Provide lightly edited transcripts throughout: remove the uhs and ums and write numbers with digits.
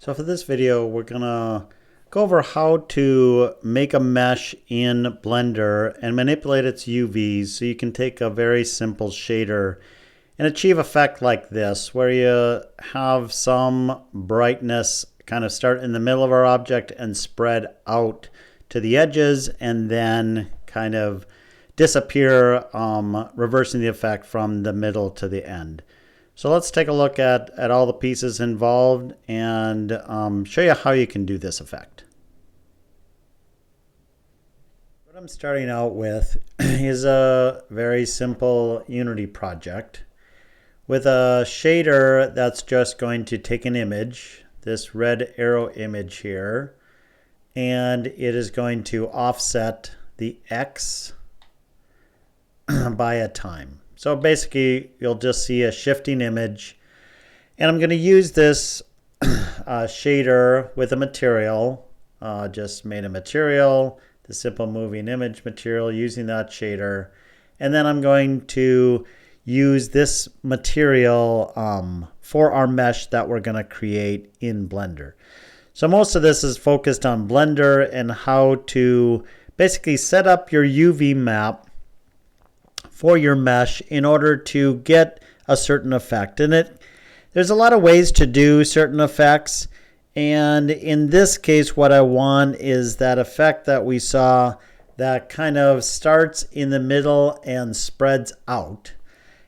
So for this video, we're gonna go over how to make a mesh in Blender and manipulate its UVs so you can take a very simple shader and achieve effect like this, where you have some brightness kind of start in the middle of our object and spread out to the edges and then kind of disappear, reversing the effect from the middle to the end. So let's take a look at all the pieces involved and show you how you can do this effect. What I'm starting out with is a very simple Unity project with a shader that's just going to take an image, this red arrow image here, and it is going to offset the X by a time. So basically, you'll just see a shifting image. And I'm going to use this shader with a material. Just made a material, the simple moving image material, using that shader. And then I'm going to use this material for our mesh that we're going to create in Blender. So most of this is focused on Blender and how to basically set up your UV map for your mesh in order to get a certain effect. And there's a lot of ways to do certain effects. And in this case, what I want is that effect that we saw that kind of starts in the middle and spreads out.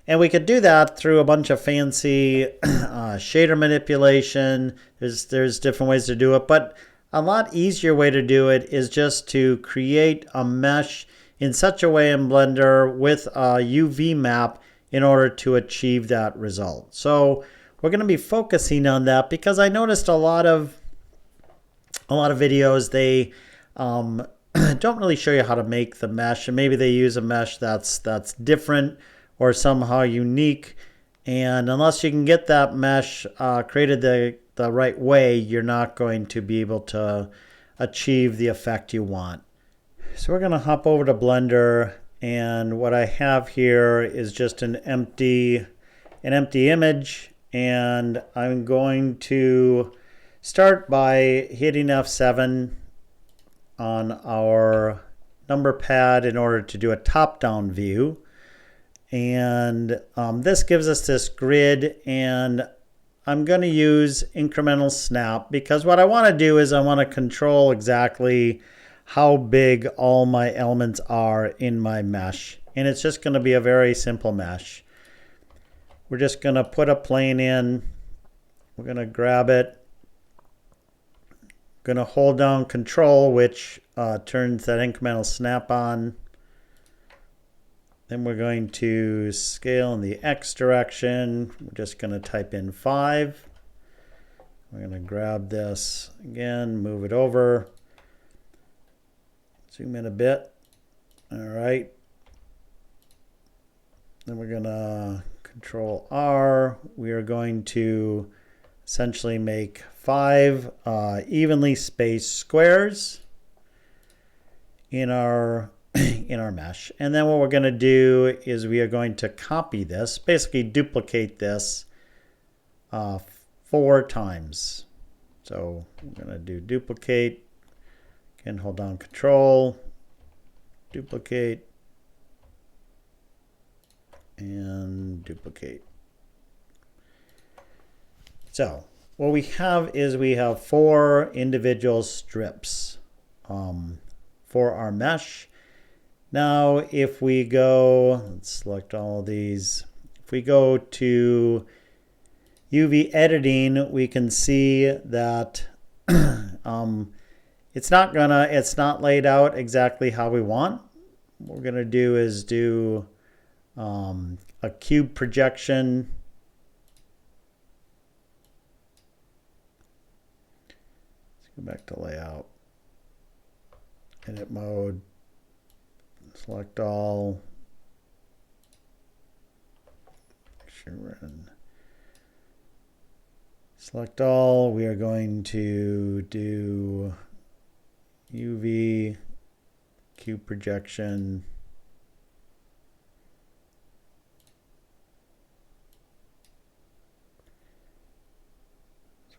And we could do that through a bunch of fancy shader manipulation. There's different ways to do it, but a lot easier way to do it is just to create a mesh in such a way in Blender with a UV map in order to achieve that result. So we're going to be focusing on that because I noticed a lot of videos, they don't really show you how to make the mesh, and maybe they use a mesh that's different or somehow unique, and unless you can get that mesh created the right way, you're not going to be able to achieve the effect you want. So we're going to hop over to Blender, and what I have here is just an empty image, and I'm going to start by hitting F7 on our number pad in order to do a top-down view. And this gives us this grid, and I'm going to use incremental snap because what I want to do is I want to control exactly how big all my elements are in my mesh. And it's just going to be a very simple mesh. We're just going to put a plane in. We're going to grab it. Going to hold down Control, which turns that incremental snap on. Then we're going to scale in the X direction. We're just going to type in 5. We're going to grab this again, move it over. Zoom in a bit. All right. Then we're going to Control R. We are going to essentially make 5 evenly spaced squares in our mesh. And then what we're going to do is we are going to copy this, basically duplicate this 4 times. So we're going to do duplicate. Again, hold down Control, duplicate, and duplicate. So what we have is we have 4 individual strips for our mesh. Now if we go, let's select all of these. If we go to UV editing, we can see that it's not laid out exactly how we want. What we're gonna do is do a cube projection. Let's go back to layout, edit mode, select all. Select all. We are going to do UV cube projection.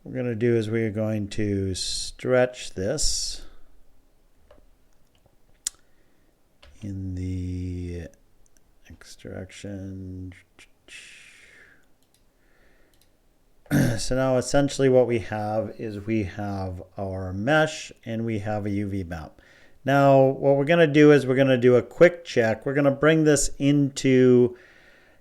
What we're going to do is we're going to stretch this in the X direction. So now essentially what we have is we have our mesh and we have a UV map. Now what we're going to do is we're going to do a quick check. We're going to bring this into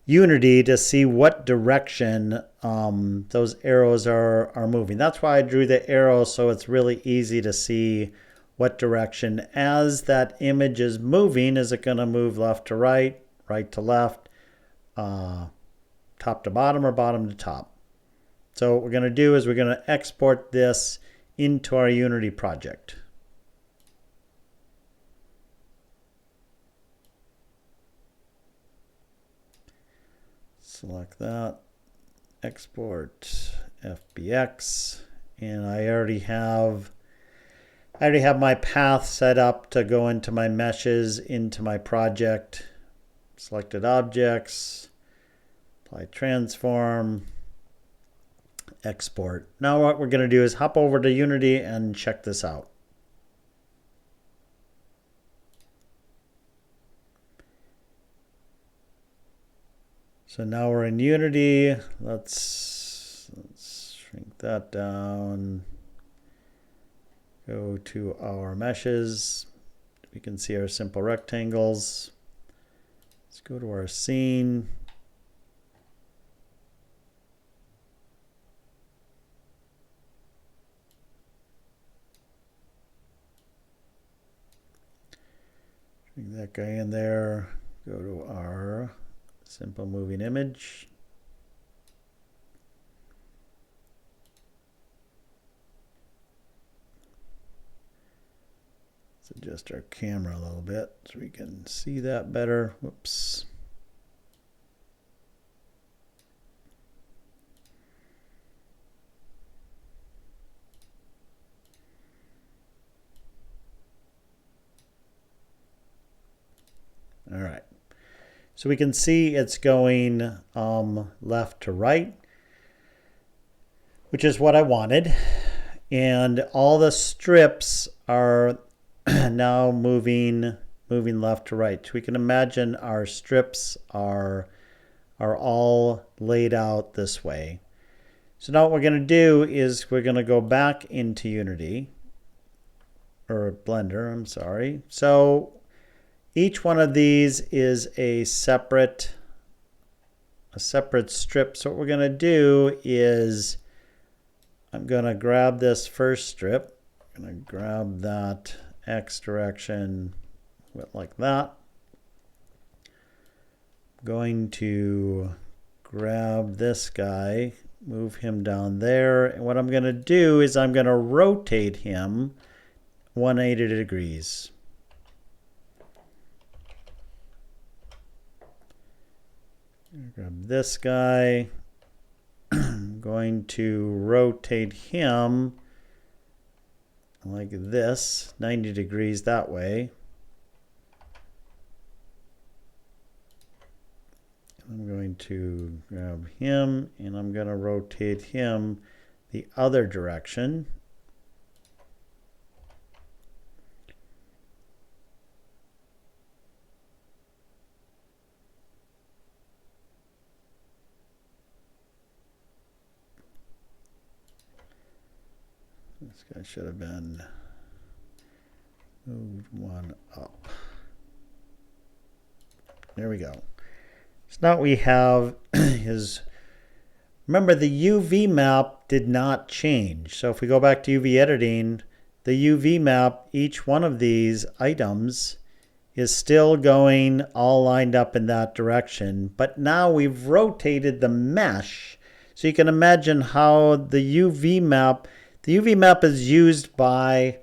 Unity to see what direction those arrows are moving. That's why I drew the arrow, so it's really easy to see what direction. As that image is moving, is it going to move left to right, right to left, top to bottom, or bottom to top? So what we're going to do is we're going to export this into our Unity project. Select that, export FBX, and I already have my path set up to go into my meshes into my project. Selected objects, apply transform, export. Now what we're going to do is hop over to Unity and check this out. So now we're in Unity. Let's shrink that down. Go to our meshes. We can see our simple rectangles. Let's go to our scene. Bring that guy in there. Go to our simple moving image. Let's adjust our camera a little bit so we can see that better. Whoops. All right. So we can see it's going left to right, which is what I wanted. And all the strips are now moving left to right. So we can imagine our strips are all laid out this way. So now what we're going to do is we're going to go back into Unity, or Blender, I'm sorry. So each one of these is a separate strip. So what we're going to do is I'm going to grab this first strip. I'm going to grab that X direction like that. I'm going to grab this guy, move him down there. And what I'm going to do is I'm going to rotate him 180 degrees. Grab this guy. I'm going to rotate him like this, 90 degrees that way. I'm going to grab him and I'm going to rotate him the other direction. This guy should have been moved one up. There we go. So now we have his, remember the UV map did not change. So if we go back to UV editing, the UV map, each one of these items is still going all lined up in that direction. But now we've rotated the mesh. So you can imagine how the UV map is used by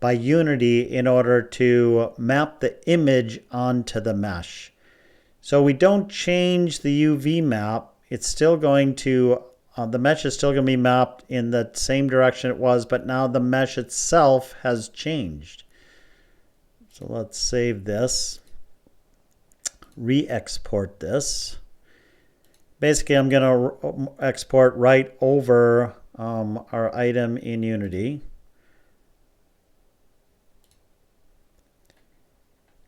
Unity in order to map the image onto the mesh. So we don't change the UV map. It's still going to, the mesh is still going to be mapped in the same direction it was, but now the mesh itself has changed. So let's save this, re-export this. Basically, I'm going to export right over our item in Unity.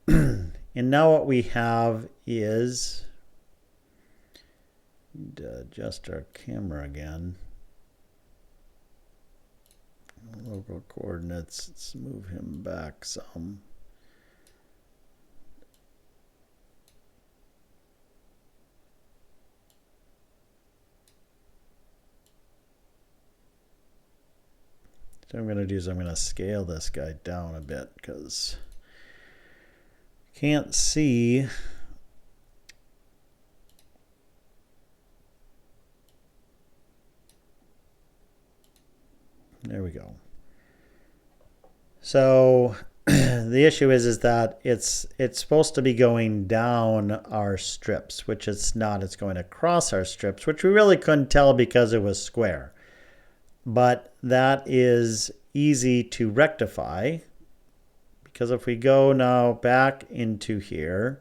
And now what we have is, adjust our camera again. Local coordinates, let's move him back some. So what I'm going to do is I'm going to scale this guy down a bit because I can't see. There we go. So the issue is that it's supposed to be going down our strips, which it's not. It's going across our strips, which we really couldn't tell because it was square. But that is easy to rectify, because if we go now back into here,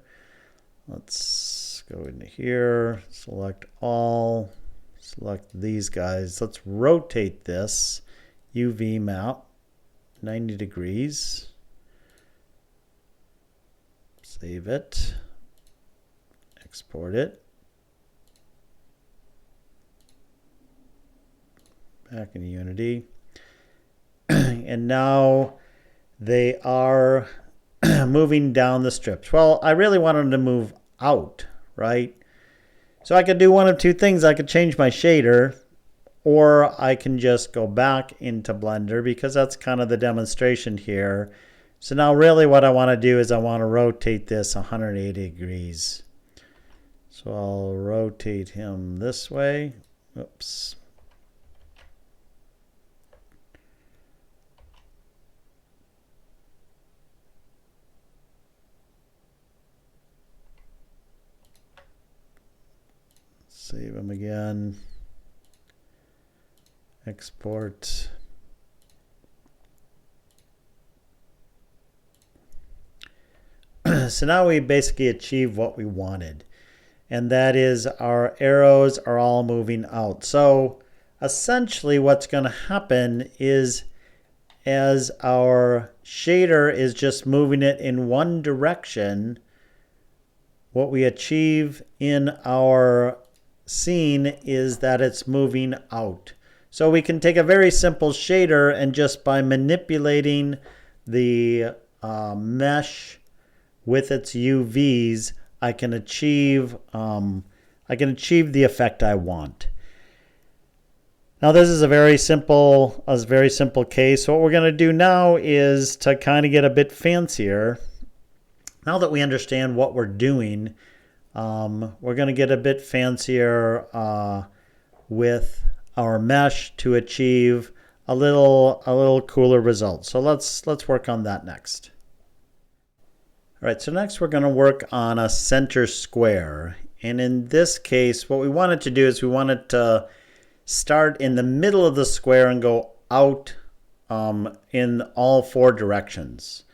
let's go into here, select all, select these guys. Let's rotate this UV map 90 degrees. Save it. Export it. Back into Unity. And now they are moving down the strips. Well, I really want them to move out, right? So I could do one of two things. I could change my shader, or I can just go back into Blender, because that's kind of the demonstration here. So now really what I want to do is I want to rotate this 180 degrees. So I'll rotate him this way. Oops. Save him again. Export. So now we basically achieved what we wanted, and that is our arrows are all moving out. So essentially what's going to happen is, as our shader is just moving it in one direction, what we achieve in our scene is that it's moving out. So we can take a very simple shader, and just by manipulating the mesh with its UVs, I can achieve the effect I want. Now this is a very simple case. So what we're going to do now is to kind of get a bit fancier. Now that we understand what we're doing, we're going to get a bit fancier with our mesh to achieve a little cooler result. So let's work on that next. All right, so next we're going to work on a center square. And in this case, what we wanted to do is we wanted to start in the middle of the square and go out in all four directions.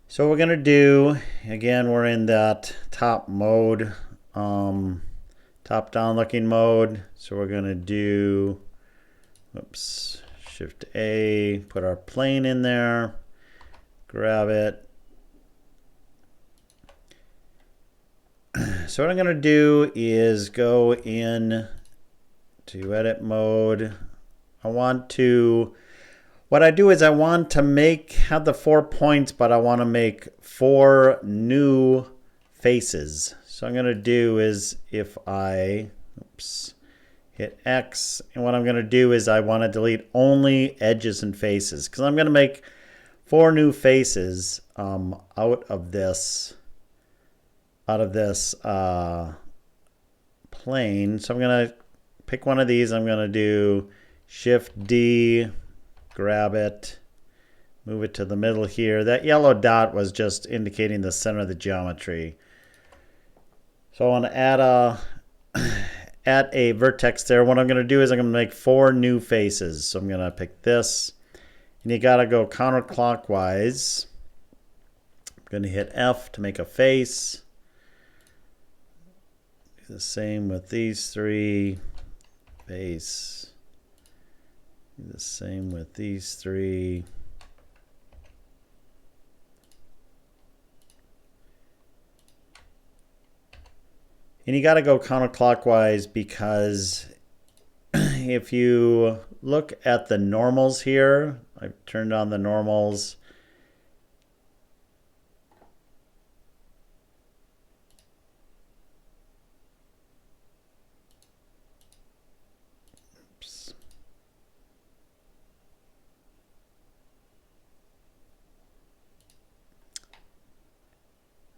So what we're going to do, again, we're in that top mode, top down looking mode. So we're going to do, oops, Shift A, put our plane in there, grab it. So what I'm going to do is go in to edit mode. What I do is I want to have the 4 points, but I want to make 4 new faces. So what I'm going to do is if I hit X, and what I'm going to do is I want to delete only edges and faces, because I'm going to make 4 new faces out of this plane. So I'm going to pick one of these. I'm going to do Shift D, grab it, move it to the middle here. That yellow dot was just indicating the center of the geometry. So I want to add a vertex there. What I'm going to do is I'm going to make 4 new faces. So I'm going to pick this, and you got to go counterclockwise. I'm going to hit F to make a face. Do the same with these 3. Face, Do the same with these three. And you got to go counterclockwise because if you look at the normals here, I've turned on the normals. Oops.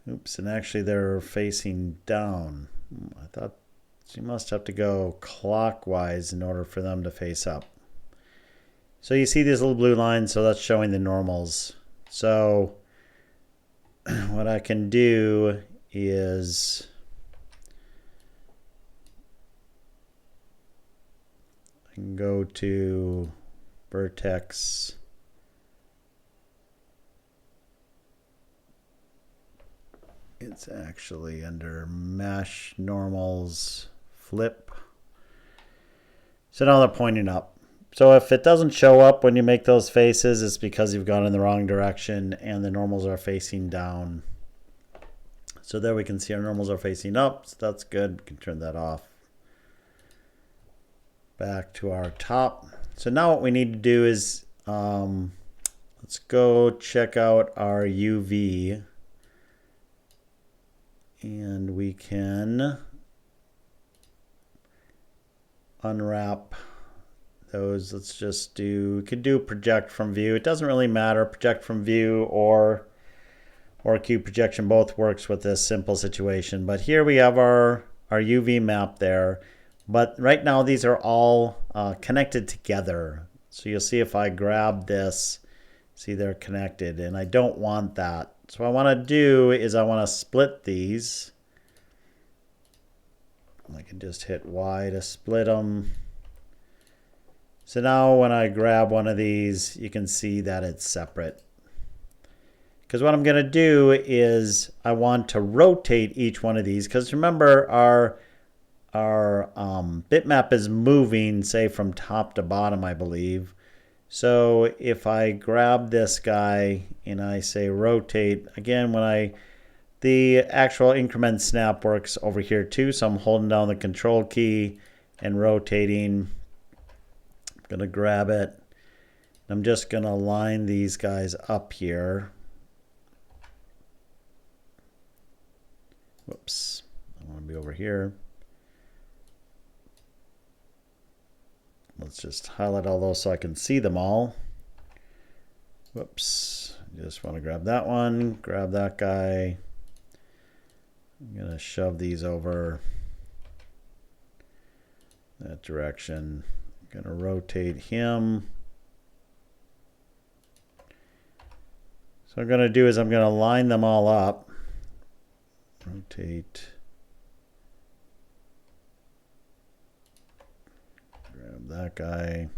Oops, and actually they're facing down. I thought you must have to go clockwise in order for them to face up. So you see these little blue lines, so that's showing the normals. So what I can do is I can go to vertex. It's actually under mesh normals flip. So now they're pointing up. So if it doesn't show up when you make those faces, it's because you've gone in the wrong direction and the normals are facing down. So there we can see our normals are facing up. So that's good. We can turn that off. Back to our top. So now what we need to do is let's go check out our UV. And we can unwrap those. Let's just do, we could do project from view. It doesn't really matter, project from view or cube projection, both works with this simple situation. But here we have our UV map there. But right now these are all connected together. So you'll see if I grab this, see they're connected, and I don't want that. So what I want to do is I want to split these. I can just hit Y to split them. So now when I grab one of these, you can see that it's separate. Because what I'm going to do is I want to rotate each one of these. Because remember, our bitmap is moving, say, from top to bottom, I believe. So if I grab this guy and I say rotate, again, the actual increment snap works over here too. So I'm holding down the control key and rotating. I'm going to grab it. I'm just going to line these guys up here. Whoops, I want to be over here. Let's just highlight all those so I can see them all. Whoops, just want to grab that one, grab that guy. I'm going to shove these over that direction. I'm going to rotate him. So what I'm going to do is I'm going to line them all up. Rotate. Grab that guy.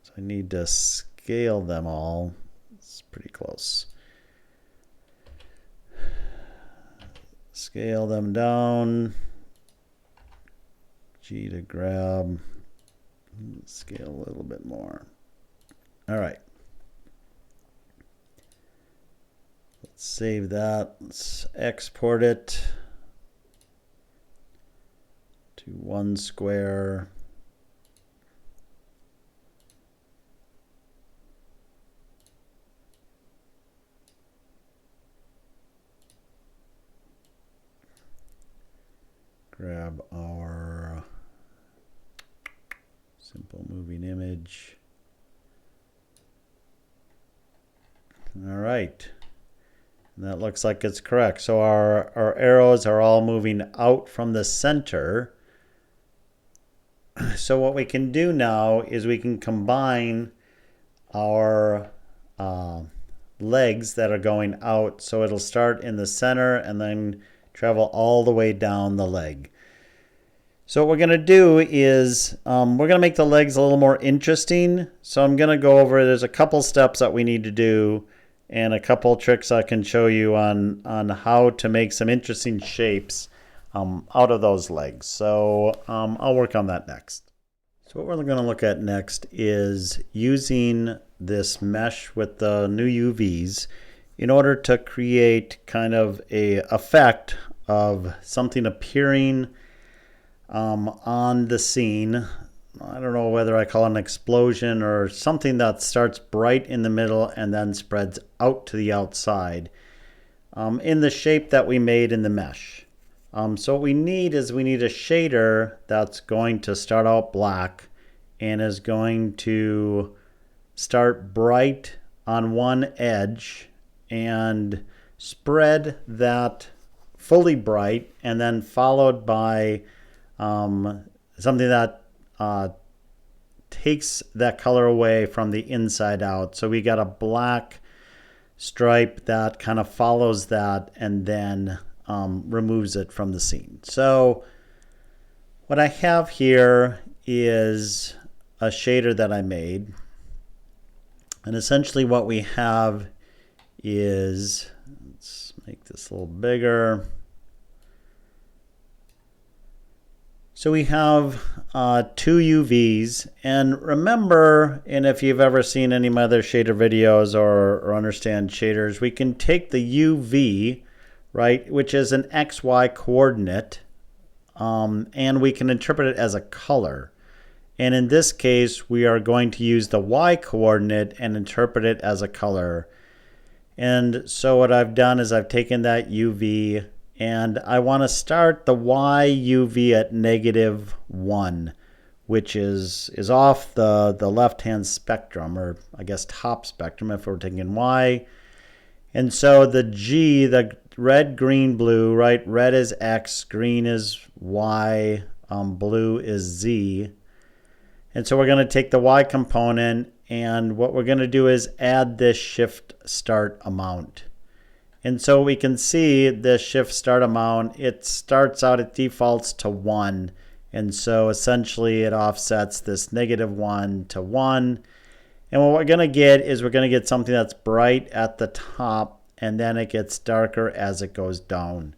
So I need to scale them all. It's pretty close. Scale them down. G to grab. Scale a little bit more. All right. Let's save that. Let's export it to one square. Grab our simple moving image. All right. And that looks like it's correct. So our arrows are all moving out from the center. So what we can do now is we can combine our legs that are going out. So it'll start in the center and then travel all the way down the leg. So what we're going to do is we're going to make the legs a little more interesting. So I'm going to go over, there's a couple steps that we need to do and a couple tricks I can show you on how to make some interesting shapes out of those legs. So I'll work on that next. So what we're going to look at next is using this mesh with the new UVs in order to create kind of a effect of something appearing on the scene. I don't know whether I call it an explosion or something that starts bright in the middle and then spreads out to the outside in the shape that we made in the mesh. So what we need is we need a shader that's going to start out black and is going to start bright on one edge and spread that fully bright, and then followed by something that takes that color away from the inside out. So we got a black stripe that kind of follows that and then removes it from the scene. So what I have here is a shader that I made, and essentially what we have is, let's make this a little bigger. So we have two UVs, and remember, and if you've ever seen any of my other shader videos or understand shaders, we can take the UV, right, which is an XY coordinate, and we can interpret it as a color. And in this case, we are going to use the Y coordinate and interpret it as a color. And so what I've done is I've taken that UV and I want to start the Y UV at -1, which is off the left-hand spectrum, or I guess top spectrum if we're taking Y. And so the G, the red, green, blue, right? Red is X, green is Y, blue is Z. And so we're going to take the Y component, and what we're going to do is add this shift start amount. And so we can see the shift start amount, it starts out, it defaults to 1. And so essentially it offsets this -1 to 1. And what we're going to get is we're going to get something that's bright at the top, and then it gets darker as it goes down.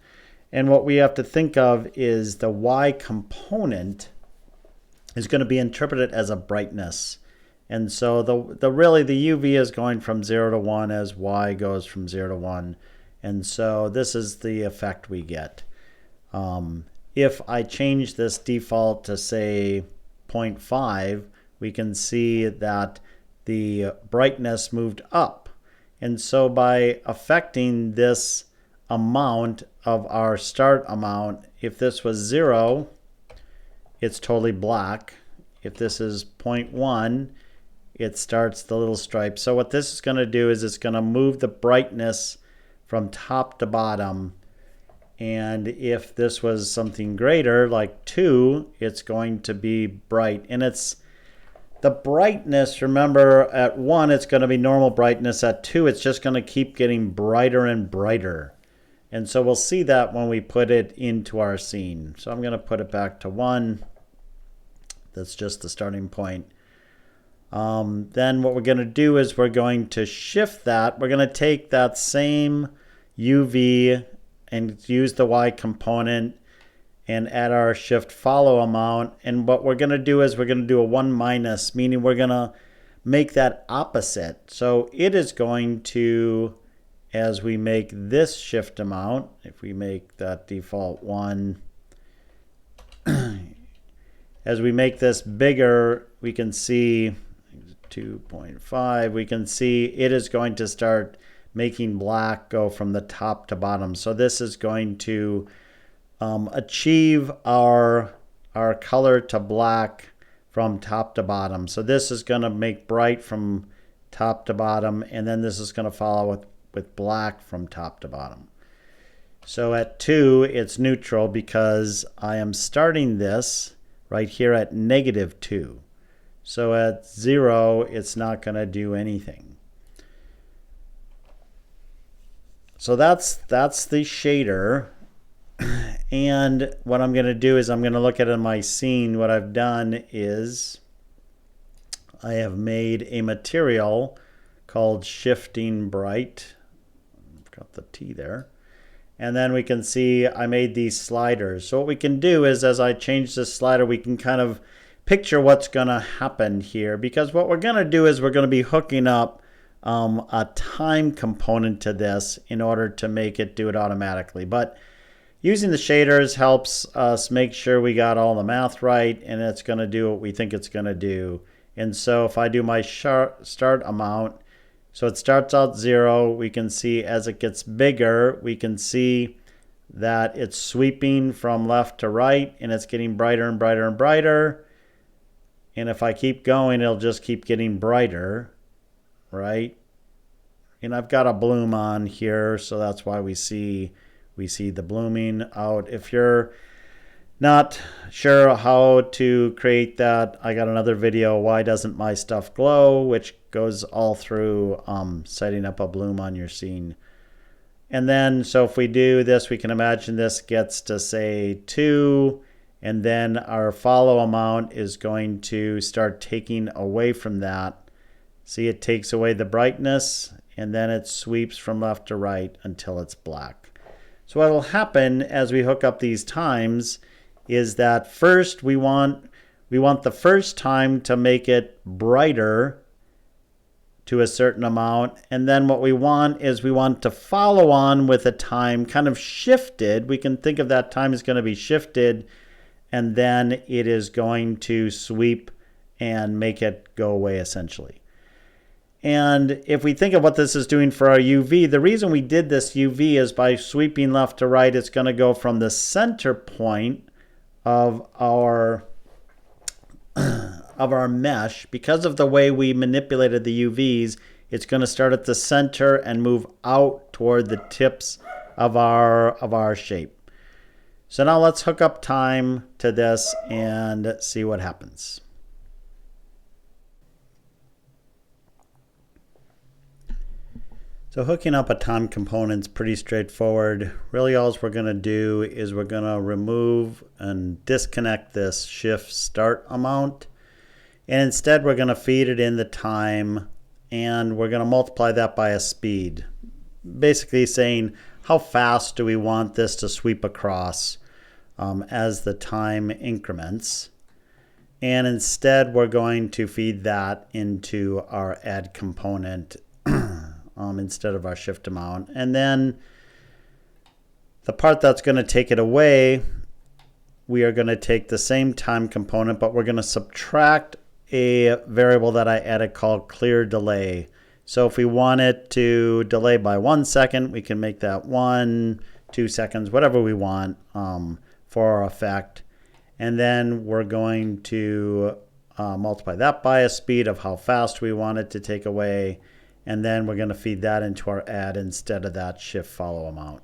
And what we have to think of is the Y component is going to be interpreted as a brightness. And so really the UV is going from 0 to 1 as Y goes from 0 to 1. And so this is the effect we get. If I change this default to say 0.5, we can see that the brightness moved up. And so by affecting this amount of our start amount, if this was 0, it's totally black. If this is 0.1, it starts the little stripe. So what this is going to do is it's going to move the brightness from top to bottom. And if this was something greater, like 2, it's going to be bright. And it's the brightness, remember, at 1, it's going to be normal brightness. At 2, it's just going to keep getting brighter and brighter. And so we'll see that when we put it into our scene. So I'm going to put it back to 1. That's just the starting point. Then what we're going to do is we're going to shift that. We're going to take that same UV and use the Y component and add our shift follow amount. And what we're going to do is we're going to do a 1 minus, meaning we're going to make that opposite. So it is going to, as we make this shift amount, if we make that default 1, as we make this bigger, we can see 2.5, we can see it is going to start making black go from the top to bottom. So this is going to achieve our color to black from top to bottom. So this is going to make bright from top to bottom, and then this is going to follow with black from top to bottom. So at 2, it's neutral because I am starting this right here at -2. So at 0, it's not going to do anything. So that's the shader. And what I'm going to do is I'm going to look at in my scene. What I've done is I have made a material called Shifting Bright. I've got the T there. And then we can see I made these sliders. So what we can do is as I change this slider, we can kind of picture what's going to happen here, because what we're going to do is we're going to be hooking up a time component to this in order to make it do it automatically. But using the shaders helps us make sure we got all the math right and it's going to do what we think it's going to do. And so if I do my start amount, so it starts out 0, we can see as it gets bigger, we can see that it's sweeping from left to right and it's getting brighter and brighter and brighter. And if I keep going, it'll just keep getting brighter, right? And I've got a bloom on here, so that's why we see the blooming out. If you're not sure how to create that, I got another video, Why Doesn't My Stuff Glow, which goes all through setting up a bloom on your scene. And then, so if we do this, we can imagine this gets to say 2, and then our follow amount is going to start taking away from that. See, it takes away the brightness, and then it sweeps from left to right until it's black. So what will happen as we hook up these times is that first we want the first time to make it brighter to a certain amount, and then what we want is we want to follow on with a time kind of shifted. We can think of that time as going to be shifted, and then it is going to sweep and make it go away essentially. And if we think of what this is doing for our UV, the reason we did this UV is by sweeping left to right, it's going to go from the center point of our mesh. Because of the way we manipulated the UVs, it's going to start at the center and move out toward the tips of our shape. So now let's hook up time to this and see what happens. So hooking up a time component is pretty straightforward. Really all we're going to do is we're going to remove and disconnect this shift start amount. And instead we're going to feed it in the time, and we're going to multiply that by a speed. Basically saying how fast do we want this to sweep across as the time increments. And instead we're going to feed that into our add component instead of our shift amount. And then the part that's going to take it away, we are going to take the same time component, but we're going to subtract a variable that I added called clear delay. So if we want it to delay by 1 second, we can make that 1, 2 seconds, whatever we want for our effect. And then we're going to multiply that by a speed of how fast we want it to take away. And then we're going to feed that into our add instead of that shift follow amount.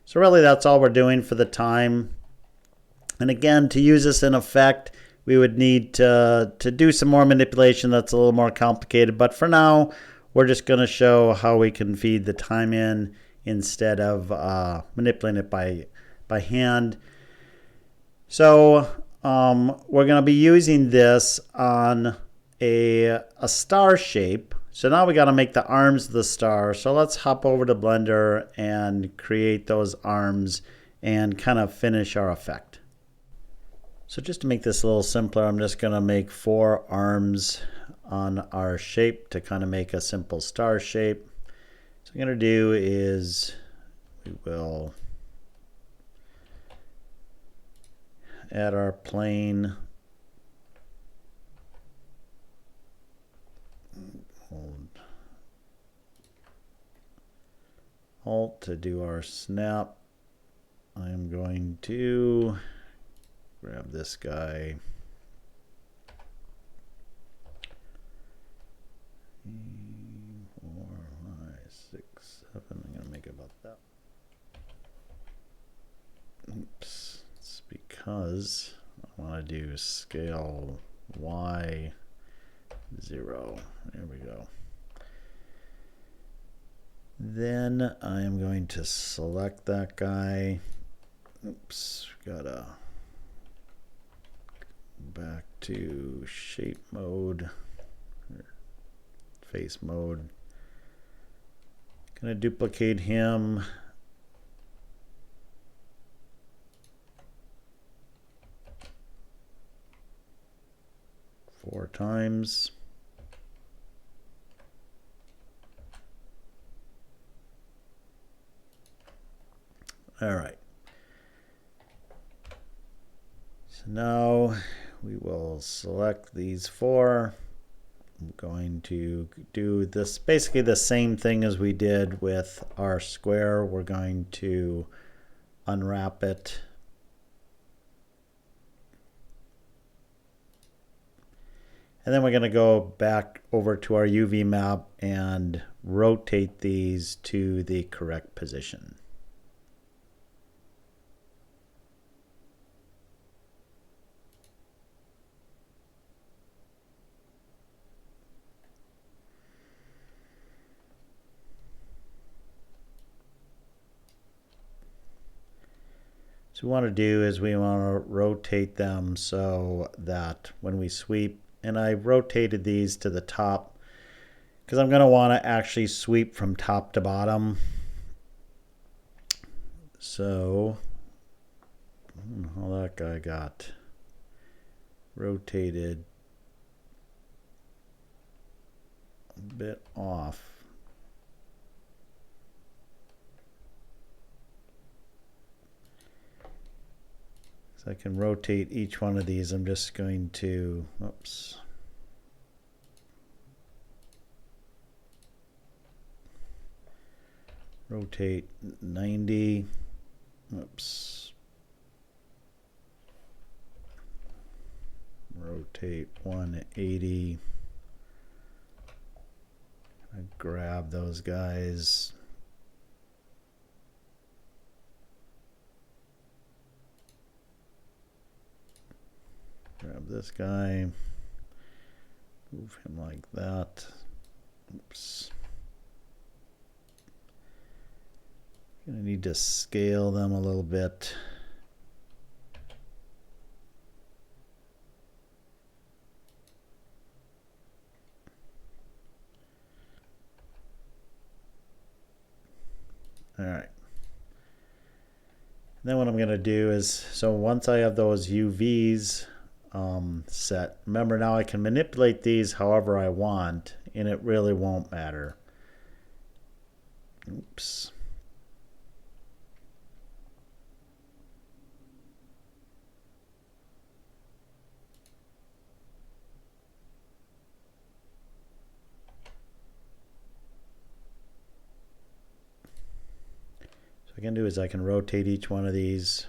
So really that's all we're doing for the time. And again, to use this in effect, we would need to do some more manipulation that's a little more complicated. But for now, we're just going to show how we can feed the time in instead of manipulating it by hand. So we're going to be using this on a star shape. So now we got to make the arms of the star. So let's hop over to Blender and create those arms and kind of finish our effect. So just to make this a little simpler, I'm just going to make 4 arms on our shape to kind of make a simple star shape. So what I'm going to do is we will add our plane. Alt to do our snap. I'm going to grab this guy. 4, 5, 6, 7. I'm going to make it about that. Oops. It's because I want to do scale Y 0. There we go. Then I am going to select that guy. Oops, gotta go back to shape mode, face mode. Gonna duplicate him. 4 times. All right. So now we will select these 4. I'm going to do this basically the same thing as we did with our square. We're going to unwrap it. And then we're going to go back over to our UV map and rotate these to the correct position. So what we want to do is we want to rotate them so that when we sweep, and I rotated these to the top because I'm going to want to actually sweep from top to bottom. So I don't know how that guy got rotated a bit off. So I can rotate each one of these. I'm just going to, oops. Rotate 90. Oops. Rotate 180. I grab those guys. Grab this guy. Move him like that. Oops. Gonna need to scale them a little bit. All right. Then what I'm going to do is, so once I have those UVs set, remember now I can manipulate these however I want, and it really won't matter. Oops. I can do is I can rotate each one of these.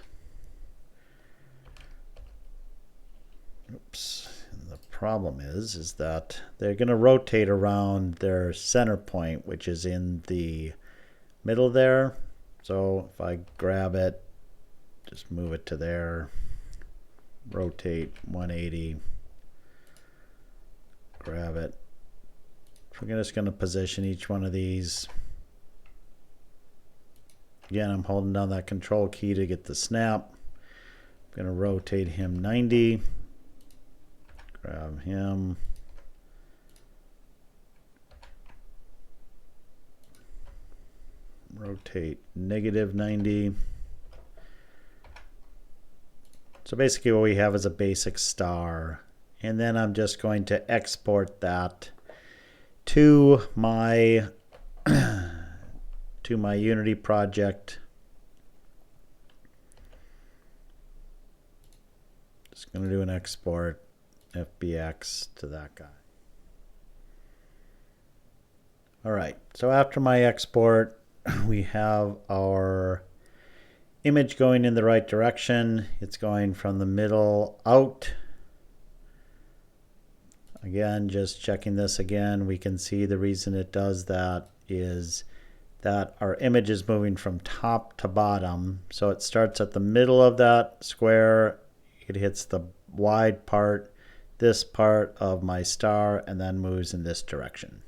Oops. And the problem is that they're going to rotate around their center point, which is in the middle there. So if I grab it, just move it to there, rotate 180, grab it. So we're just going to position each one of these. Again, I'm holding down that control key to get the snap. I'm going to rotate him 90. Grab him. Rotate negative 90. So basically what we have is a basic star. And then I'm just going to export that to my Unity project. Just going to do an export FBX to that guy. All right, so after my export, we have our image going in the right direction. It's going from the middle out. Again, just checking this again, we can see the reason it does that is that our image is moving from top to bottom. So it starts at the middle of that square, it hits the wide part, this part of my star, and then moves in this direction.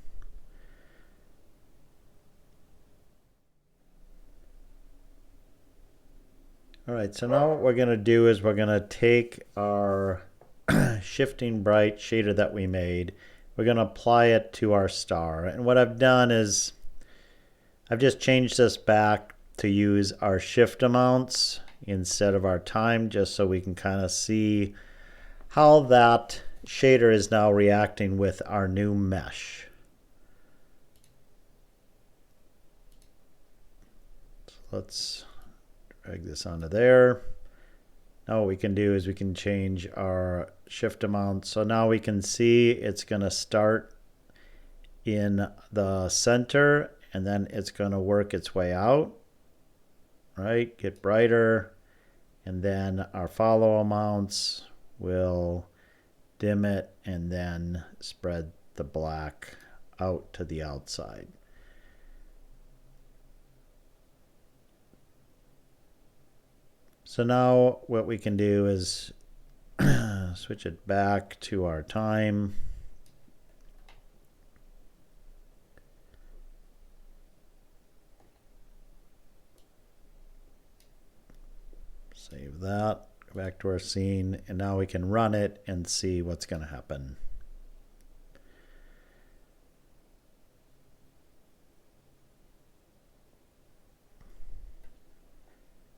All right, so now what we're going to do is we're going to take our shifting bright shader that we made, we're going to apply it to our star. And what I've done is I've just changed this back to use our shift amounts instead of our time, just so we can kind of see how that shader is now reacting with our new mesh. So let's drag this onto there. Now what we can do is we can change our shift amount. So now we can see it's going to start in the center and then it's going to work its way out, right? Get brighter. And then our follow amounts will dim it and then spread the black out to the outside. So now what we can do is switch it back to our time. Save that, go back to our scene, and now we can run it and see what's going to happen.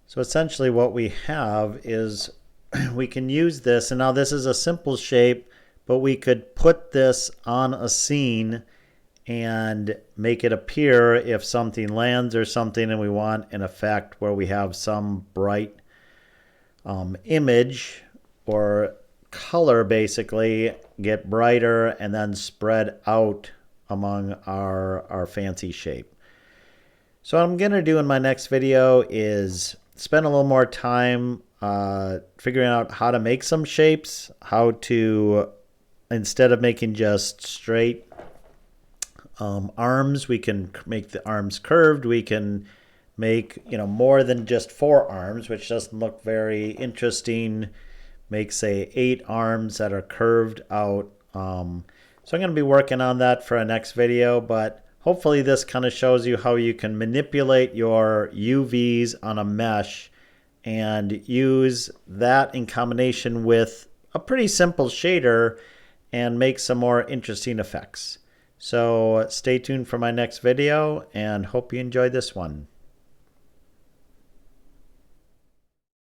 So essentially what we have is we can use this, and now this is a simple shape, but we could put this on a scene and make it appear if something lands or something and we want an effect where we have some bright image or color basically get brighter and then spread out among our fancy shape. So what I'm going to do in my next video is spend a little more time figuring out how to make some shapes, how to, instead of making just straight arms, we can make the arms curved. We can make, more than just 4 arms, which doesn't look very interesting. Make, say, 8 arms that are curved out. So I'm going to be working on that for a next video, but hopefully this kind of shows you how you can manipulate your UVs on a mesh and use that in combination with a pretty simple shader and make some more interesting effects. So stay tuned for my next video and hope you enjoyed this one.